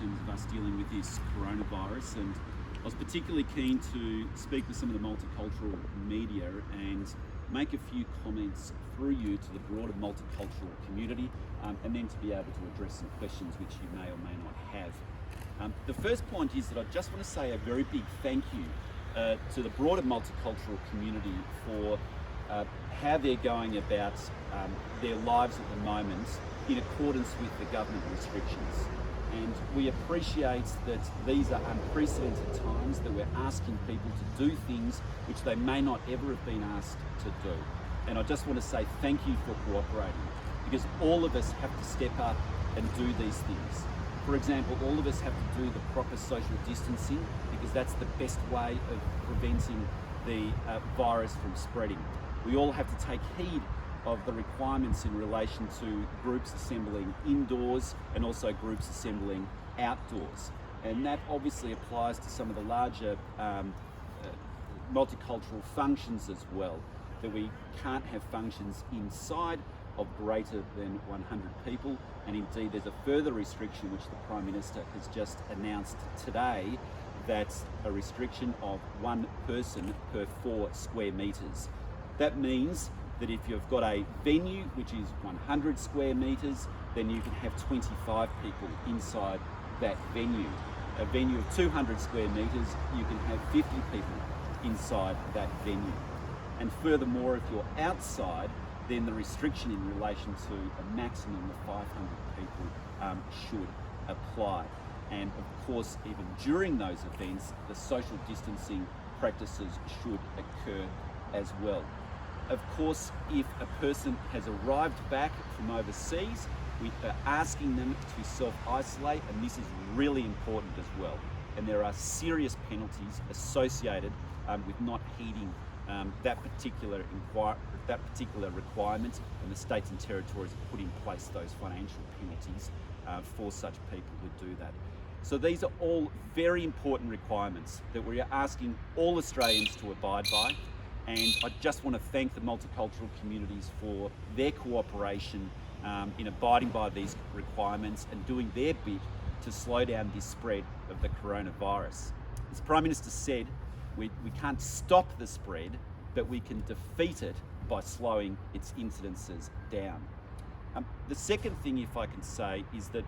terms of us dealing with this coronavirus, and I was particularly keen to speak with some of the multicultural media and make a few comments through you to the broader multicultural community, and then to be able to address some questions which you may or may not have. The first point is that I just want to say a very big thank you to the broader multicultural community for how they're going about their lives at the moment in accordance with the government restrictions. And we appreciate that these are unprecedented times, that we're asking people to do things which they may not ever have been asked to do. And I just want to say thank you for cooperating, because all of us have to step up and do these things. For example, all of us have to do the proper social distancing, because that's the best way of preventing the virus from spreading. We all have to take heed of the requirements in relation to groups assembling indoors and also groups assembling outdoors. And that obviously applies to some of the larger multicultural functions as well, that we can't have functions inside of greater than 100 people. And indeed there's a further restriction which the Prime Minister has just announced today, that's a restriction of 1 person per 4 square metres. That means that if you've got a venue which is 100 square metres, then you can have 25 people inside that venue. A venue of 200 square metres, you can have 50 people inside that venue. And furthermore, if you're outside, then the restriction in relation to a maximum of 500 people should apply. And of course, even during those events, the social distancing practices should occur as well. Of course, if a person has arrived back from overseas, we are asking them to self-isolate, and this is really important as well. And there are serious penalties associated with not heeding that particular requirement, and the states and territories have put in place those financial penalties for such people who do that. So these are all very important requirements that we are asking all Australians to abide by. And I just want to thank the multicultural communities for their cooperation in abiding by these requirements and doing their bit to slow down this spread of the coronavirus. As the Prime Minister said, we can't stop the spread, but we can defeat it by slowing its incidences down. The second thing, if I can say, is that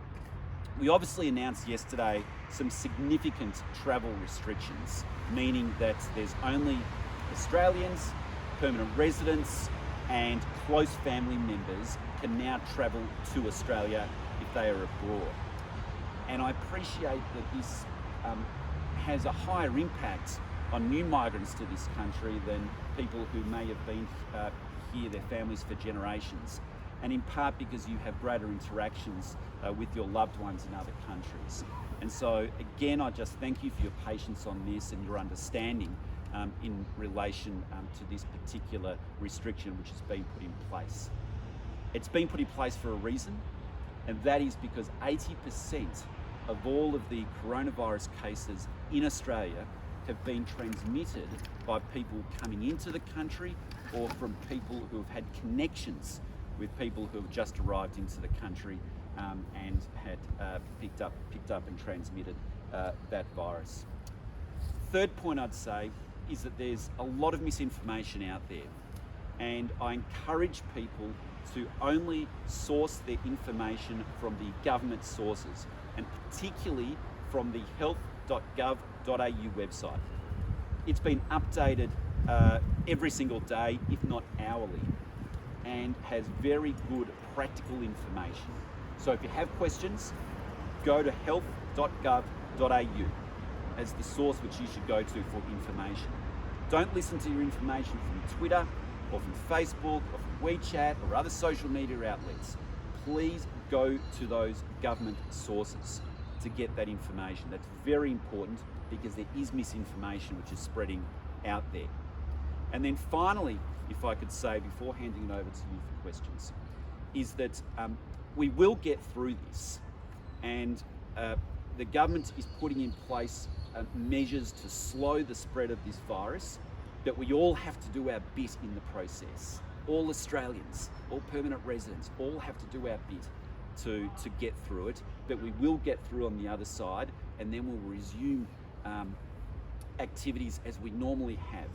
we obviously announced yesterday some significant travel restrictions, meaning that there's only Australians, permanent residents and close family members can now travel to Australia if they are abroad. And I appreciate that this has a higher impact on new migrants to this country than people who may have been here, their families, for generations. And in part because you have greater interactions with your loved ones in other countries. And so again, I just thank you for your patience on this and your understanding in relation to this particular restriction which has been put in place. It's been put in place for a reason, and that is because 80% of all of the coronavirus cases in Australia have been transmitted by people coming into the country or from people who have had connections with people who have just arrived into the country and had picked up and transmitted that virus. Third point I'd say is that there's a lot of misinformation out there, and I encourage people to only source their information from the government sources, and particularly from the health.gov.au website. It's been updated every single day, if not hourly, and has very good practical information. So if you have questions, go to health.gov.au as the source which you should go to for information. Don't listen to your information from Twitter or from Facebook or from WeChat or other social media outlets. Please go to those government sources to get that information. That's very important because there is misinformation which is spreading out there. And then finally, if I could say before handing it over to you for questions, is that we will get through this, and the government is putting in place measures to slow the spread of this virus, but we all have to do our bit in the process. All Australians, all permanent residents, all have to do our bit. to get through it, but we will get through on the other side, and then we'll resume activities as we normally have.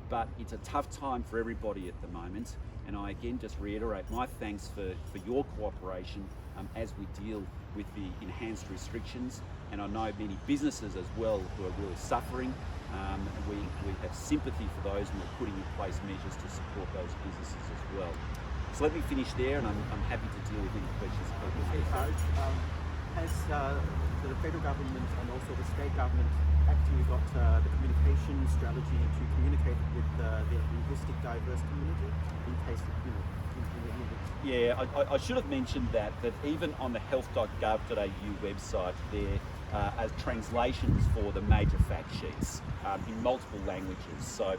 But it's a tough time for everybody at the moment, and I again just reiterate my thanks for your cooperation as we deal with the enhanced restrictions. And I know many businesses as well who are really suffering. We have sympathy for those, and we're putting in place measures to support those businesses as well. So let me finish there, and I'm happy to deal with any questions people may have. Has the federal government and also the state government actually got the communication strategy to communicate with the linguistic diverse community in case Yeah, I should have mentioned that even on the health.gov.au website there are translations for the major fact sheets in multiple languages. So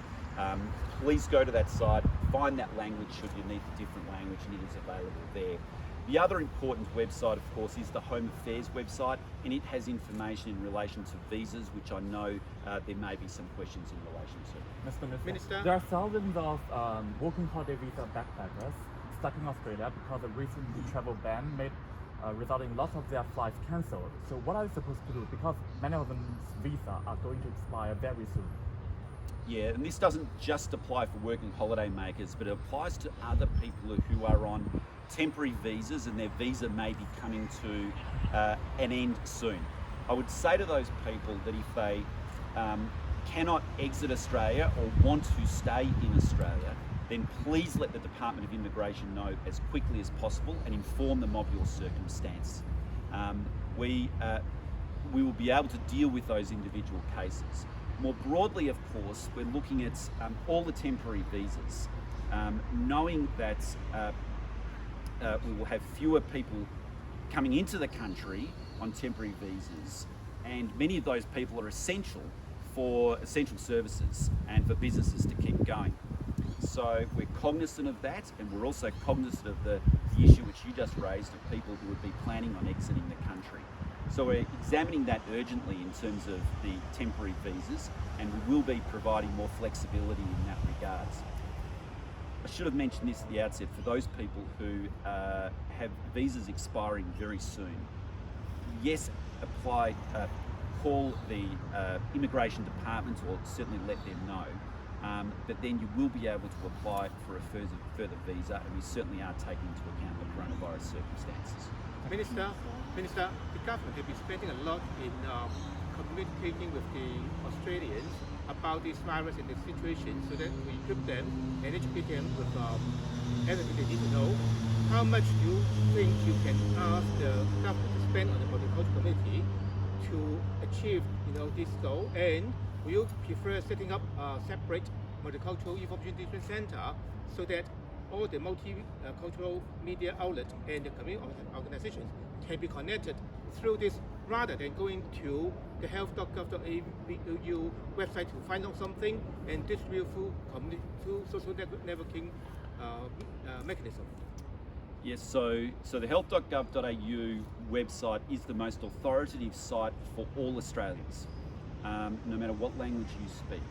please go to that site, find that language should you need a different language, and it is available there. The other important website, of course, is the Home Affairs website, and it has information in relation to visas, which I know there may be some questions in relation to. Mr. Minister, there are thousands of working holiday visa backpackers stuck in Australia because of recent travel ban made resulting in lots of their flights cancelled. So what are we supposed to do? Because many of them's visa are going to expire very soon. Yeah, and this doesn't just apply for working holiday makers, but it applies to other people who are on temporary visas and their visa may be coming to an end soon. I would say to those people that if they cannot exit Australia or want to stay in Australia, then please let the Department of Immigration know as quickly as possible and inform them of your circumstance. We will be able to deal with those individual cases. More broadly, of course, we're looking at all the temporary visas, knowing that we will have fewer people coming into the country on temporary visas, and many of those people are essential for essential services and for businesses to keep going. So we're cognizant of that, and we're also cognizant of the issue which you just raised of people who would be planning on exiting the country. So we're examining that urgently in terms of the temporary visas, and we will be providing more flexibility in that regards. I should have mentioned this at the outset, for those people who have visas expiring very soon, yes, call the immigration department, or certainly let them know, but then you will be able to apply for a further visa, and we certainly are taking into account the coronavirus circumstances. Minister, the government has been spending a lot in communicating with the Australians about this virus and the situation, so that we equip them and educate them with everything they need to know. How much do you think you can ask the government to spend on the Multicultural Committee to achieve this goal? And will you prefer setting up a separate Multicultural Information Different Center so that all the multicultural media outlets and the community organizations can be connected through this, rather than going to the health.gov.au website to find out something and distribute through social networking mechanism? Yes, so the health.gov.au website is the most authoritative site for all Australians, no matter what language you speak.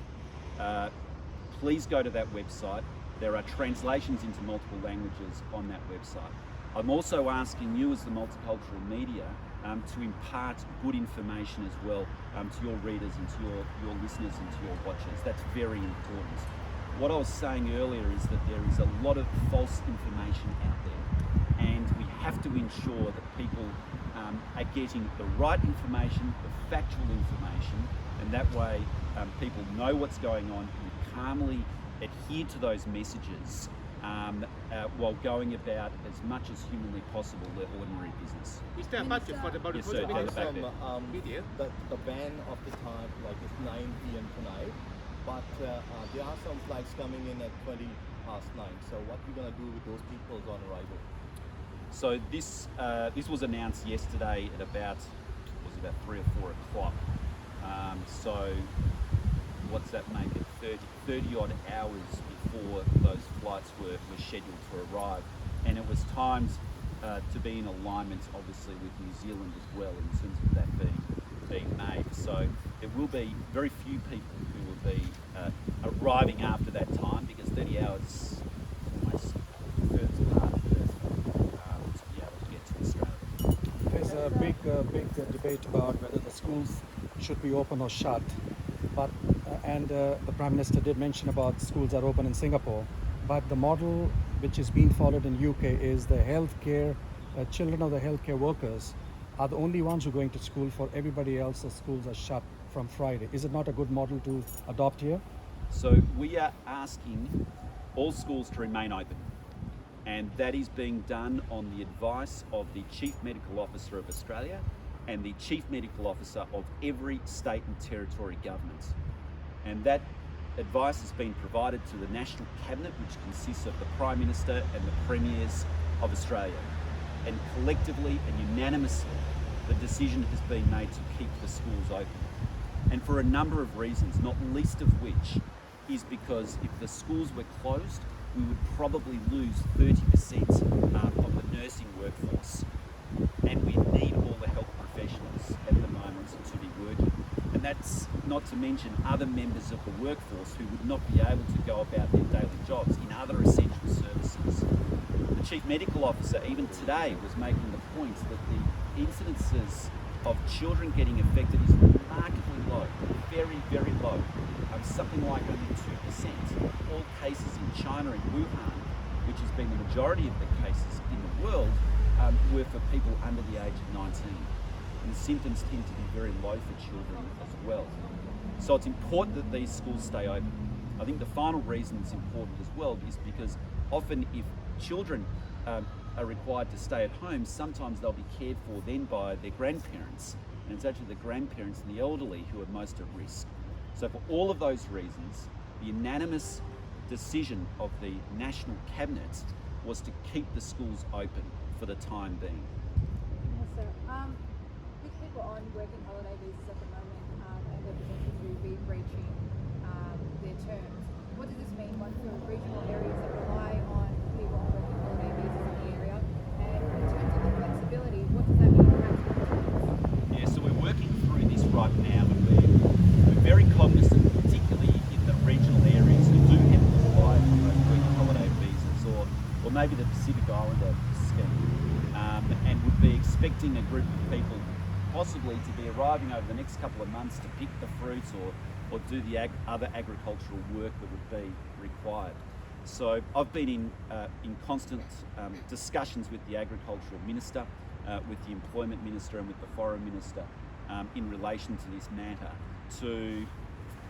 Please go to that website. There are translations into multiple languages on that website. I'm also asking you as the multicultural media to impart good information as well to your readers and to your listeners and to your watchers. That's very important. What I was saying earlier is that there is a lot of false information out there, and we have to ensure that people are getting the right information, the factual information, and that way people know what's going on and calmly adhere to those messages while going about as much as humanly possible their ordinary business. Is there a budget for the multicultural media? The ban of the time, like it's 9 p.m. tonight, but there are some flights coming in at 20 past 9. So what are you going to do with those people on arrival? So this was announced yesterday at about 3 or 4 o'clock. So what's that make it? 30 odd hours before those flights were scheduled to arrive, and it was timed to be in alignment, obviously, with New Zealand as well in terms of that being made. So it will be very few people who will be arriving after that time, because 30 hours is almost 2/3 part of it to be able to get to Australia. a big debate about whether the schools should be open or shut. But the Prime Minister did mention about schools are open in Singapore. But the model which is being followed in UK is the healthcare children of the healthcare workers are the only ones who are going to school. For everybody else, the schools are shut from Friday. Is it not a good model to adopt here? So we are asking all schools to remain open, and that is being done on the advice of the Chief Medical Officer of Australia and the Chief Medical Officer of every state and territory government. And that advice has been provided to the National Cabinet, which consists of the Prime Minister and the Premiers of Australia. And collectively and unanimously, the decision has been made to keep the schools open. And for a number of reasons, not least of which is because if the schools were closed, we would probably lose 30% of the nursing workforce. And we need all the health professionals at the moment to be working. And that's not to mention other members of the workforce who would not be able to go about their daily jobs in other essential services. The Chief Medical Officer, even today, was making the point that the incidences of children getting affected is remarkably low, very, very low. Something like only 2%. All cases in China and Wuhan, which has been the majority of the cases in the world, were for people under the age of 19. And the symptoms tend to be very low for children as well. So it's important that these schools stay open. I think the final reason it's important as well is because often if children are required to stay at home, sometimes they'll be cared for then by their grandparents. And it's actually the grandparents and the elderly who are most at risk. So for all of those reasons, the unanimous decision of the National Cabinet was to keep the schools open for the time being. Yes, sir. With people on working holiday visas at the moment and they're potentially be breaching their terms, what does this mean for regional areas that rely on people on working holiday visas in the area? And in terms of the flexibility, what does that mean for practical? Yeah, so we're working through this right now, and we're very cognizant, particularly in the regional areas who do have to apply for working holiday visas, or maybe the Pacific Islander scheme, and would be expecting a group of people possibly to be arriving over the next couple of months to pick the fruits or do the other agricultural work that would be required. So I've been in constant discussions with the Agricultural Minister, with the Employment Minister and with the Foreign Minister in relation to this matter, to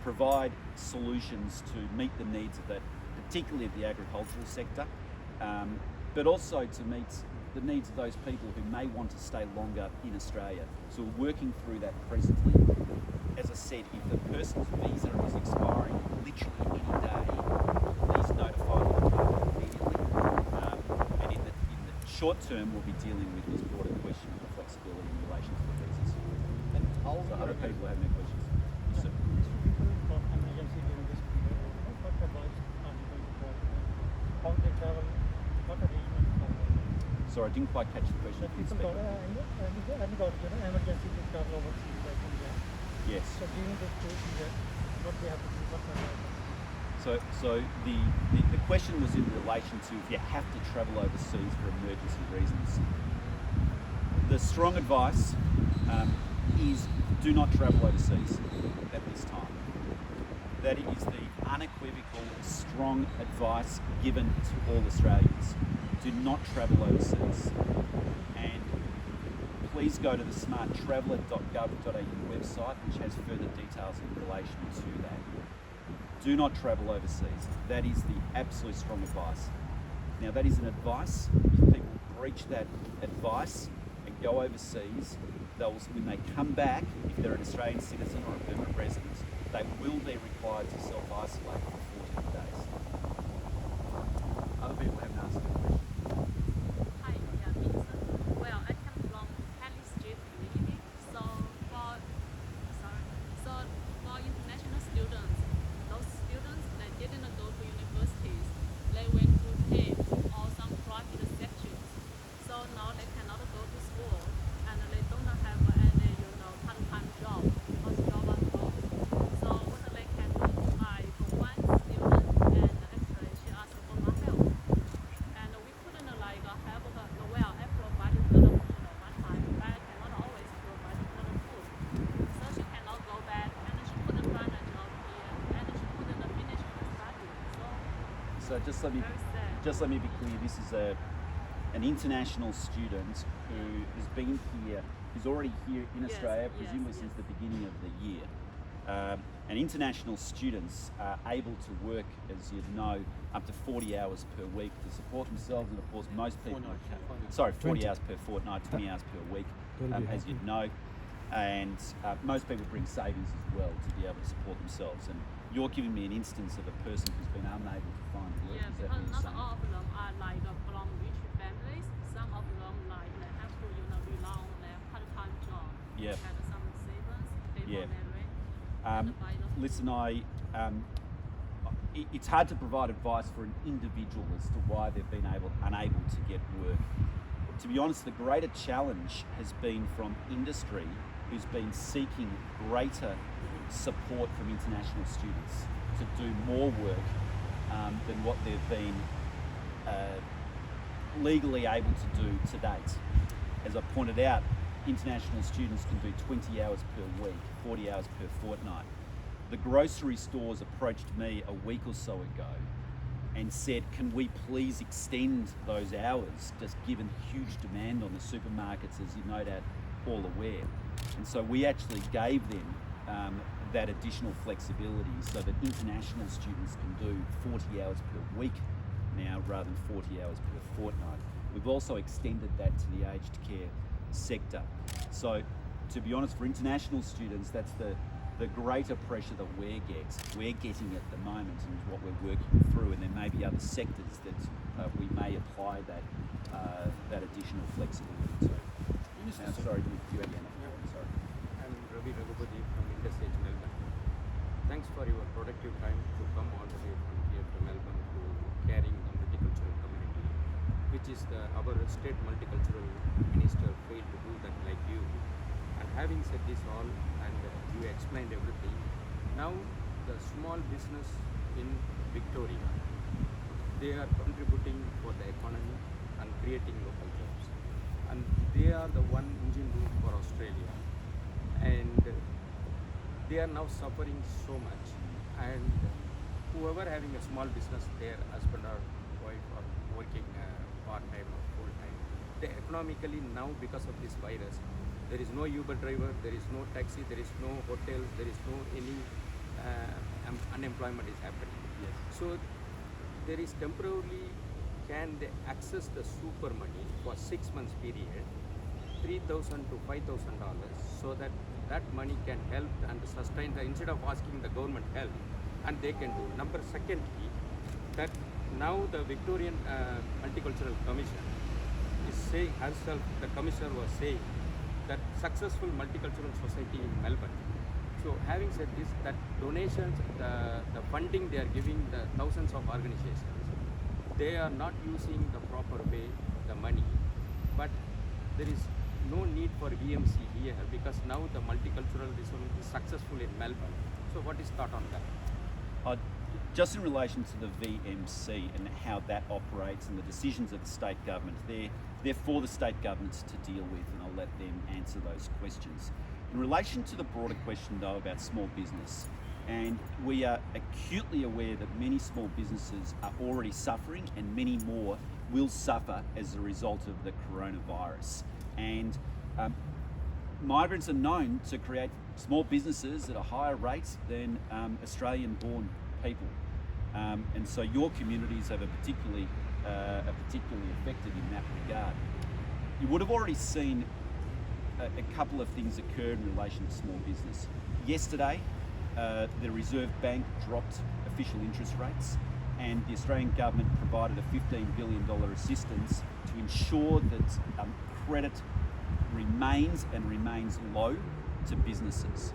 provide solutions to meet the needs of that, particularly of the agricultural sector, but also to meet the needs of those people who may want to stay longer in Australia. So we're working through that presently. As I said, if the person's visa is expiring literally any day, please notify the department immediately. And in the short term, we'll be dealing with this broader question of flexibility in relation to the visas. And how So other people have any questions? Yes, sir. People from emergency during this period, what advice are you going to provide to them? How they travel, what arrangements are there? Sorry, I didn't quite catch the question. The Please people speak up. got emergency to travel overseas like India. Yes. So during this period, what they have to do, what are the So the question was in relation to if you have to travel overseas for emergency reasons. The strong advice is do not travel overseas at this time. That is the unequivocal, strong advice given to all Australians. Do not travel overseas. And please go to the smarttraveller.gov.au website, which has further details in relation to that. Do not travel overseas. That is the absolute strong advice. Now, that is an advice. If people breach that advice and go overseas, when they come back, if they're an Australian citizen or a permanent resident, they will be required to self-isolate for 14 days. Other people haven't asked a question. Hi, Minister. Well, I come from Kelly Street community. So for international students, those students that didn't go to universities, they went to TAFE or some private sections. So now they cannot go to school and they don't have any, part-time job or job at all. So what they can do, I for one student and actually she asked for my help. So just let me be clear. This is an international student who has been here, who's already here in Australia, presumably since the beginning of the year. And international students are able to work, as you know, up to 40 hours per week to support themselves, and of course most people, 40 hours per fortnight, 20 hours per week, as you'd know. And most people bring savings as well to be able to support themselves. And you're giving me an instance of a person who's been unable to find work. Yeah, Is that because what you're not saying? all of them are like from rich families. Some of them like they have to rely on their part-time job. Yeah. Have some savings, pay Yeah. for their rent, and buy the Listen, it's hard to provide advice for an individual as to why they've been unable to get work. To be honest, the greater challenge has been from industry, who's been seeking greater support from international students to do more work than what they've been legally able to do to date. As I pointed out, international students can do 20 hours per week, 40 hours per fortnight. The grocery stores approached me a week or so ago and said, can we please extend those hours, just given huge demand on the supermarkets, as you're no doubt all aware. And so we actually gave them that additional flexibility so that international students can do 40 hours per week now rather than 40 hours per fortnight. We've also extended that to the aged care sector. So to be honest, for international students, that's the greater pressure that we're getting at the moment, and what we're working through. And there may be other sectors that we may apply that additional flexibility to. Sorry, you again. Sorry. I'm Ravi Raghupati from Interstate Melbourne. Thanks for your productive time to come all the way from here to Melbourne to caring the multicultural community, which is our state multicultural minister failed to do that like you. And having said this all, and you explained everything, now the small business in Victoria, they are contributing for the economy and creating local jobs. And they are the one engine room for Australia. And they are now suffering so much. And whoever having a small business, their husband or wife are working part-time or full-time. They economically now, because of this virus, there is no Uber driver, there is no taxi, there is no hotels, there is no any unemployment is happening. Yes. So there is temporarily, can they access the super money for 6 months period, $3,000 to $5,000, so that that money can help and sustain the, instead of asking the government help, and they can do. Number secondly, that now the Victorian Multicultural Commission is saying herself, the commissioner was saying that successful multicultural society in Melbourne. So having said this, that donations, the funding they are giving the thousands of organizations, they are not using the proper way the money, but there is no need for VMC here because now the multiculturalism is successful in Melbourne. So what is thought on that? Just in relation to the VMC and how that operates and the decisions of the state government, they're for the state governments to deal with, and I'll let them answer those questions. In relation to the broader question though about small business, and we are acutely aware that many small businesses are already suffering and many more will suffer as a result of the coronavirus. And migrants are known to create small businesses at a higher rate than Australian-born people. And so your communities are particularly affected in that regard. You would have already seen a couple of things occur in relation to small business. Yesterday, the Reserve Bank dropped official interest rates, and the Australian government provided a $15 billion assistance to ensure that credit remains low to businesses.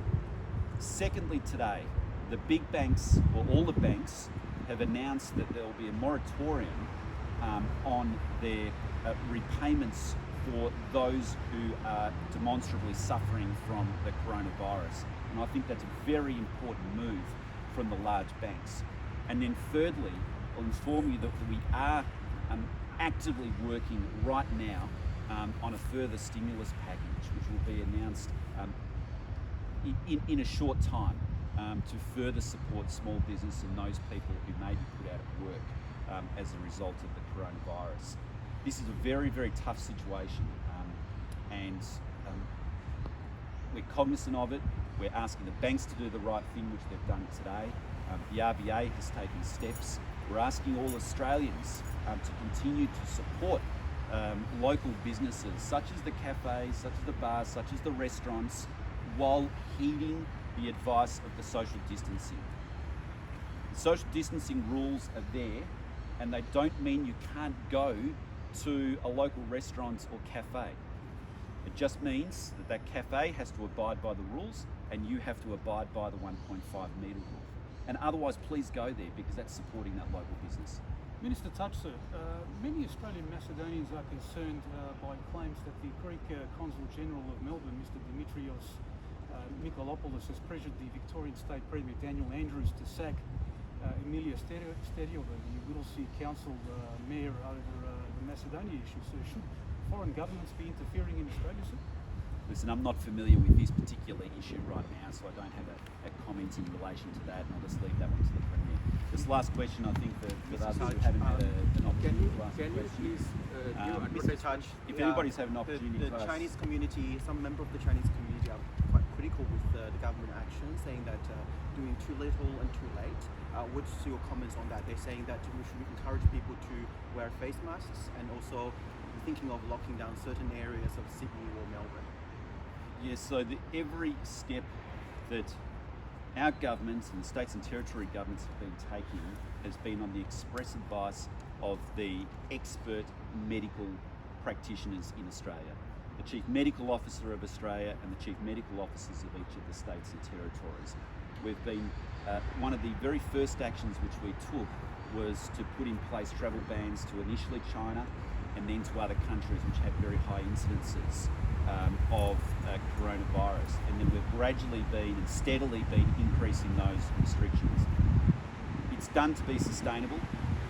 Secondly, today, the big banks, or all the banks, have announced that there will be a moratorium on their repayments for those who are demonstrably suffering from the coronavirus. And I think that's a very important move from the large banks. And then thirdly, I'll inform you that we are actively working right now on a further stimulus package, which will be announced in a short time to further support small business and those people who may be put out of work. as a result of the coronavirus. This is a very, very tough situation, and we're cognizant of it. We're asking the banks to do the right thing, which they've done today. The RBA has taken steps. We're asking all Australians to continue to support local businesses, such as the cafes, such as the bars, such as the restaurants, while heeding the advice of the social distancing. The social distancing rules are there, and they don't mean you can't go to a local restaurant or cafe. It just means that that cafe has to abide by the rules, and you have to abide by the 1.5 metre rule. And otherwise, please go there, because that's supporting that local business. Minister Tutser, many Australian Macedonians are concerned by claims that the Greek Consul General of Melbourne, Mr. Dimitrios Mikolopoulos, has pressured the Victorian State Premier Daniel Andrews to sack Emilia Steriova, the Whittlesea Council Mayor, over the Macedonia issue. So should foreign governments be interfering in Australia, sir? Listen, I'm not familiar with this particular issue right now, so I don't have a comment in relation to that, and I'll just leave that one to the Premier. This last question, I think, for others who haven't had an opportunity to ask a Can you question. please give Mr. advertisement? Taj, If anybody's had an opportunity the to ask. Chinese community, some member of the Chinese community are quite critical with the government action, saying that doing too little and too late. What's your comments on that? They're saying that we should encourage people to wear face masks, and also thinking of locking down certain areas of Sydney or Melbourne. Yes, so every step that our governments and the states and territory governments have been taking has been on the express advice of the expert medical practitioners in Australia. The Chief Medical Officer of Australia and the Chief Medical Officers of each of the states and territories. We've been, one of the very first actions which we took was to put in place travel bans to initially China and then to other countries which have very high incidences of coronavirus. And then we've gradually been and steadily been increasing those restrictions. It's done to be sustainable,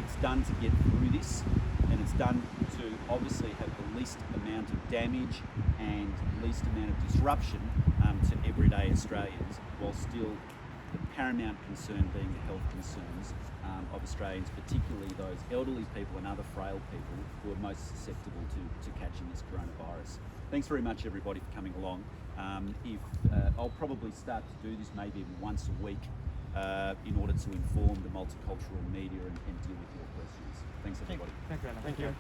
it's done to get through this, and it's done to obviously have the least amount of damage and least amount of disruption to everyday Australians, while still the paramount concern being the health concerns of Australians, particularly those elderly people and other frail people who are most susceptible to catching this coronavirus. Thanks very much, everybody, for coming along. I'll probably start to do this maybe once a week in order to inform the multicultural media and deal with your questions. Thanks, everybody. Thank you, Alan. Thank you.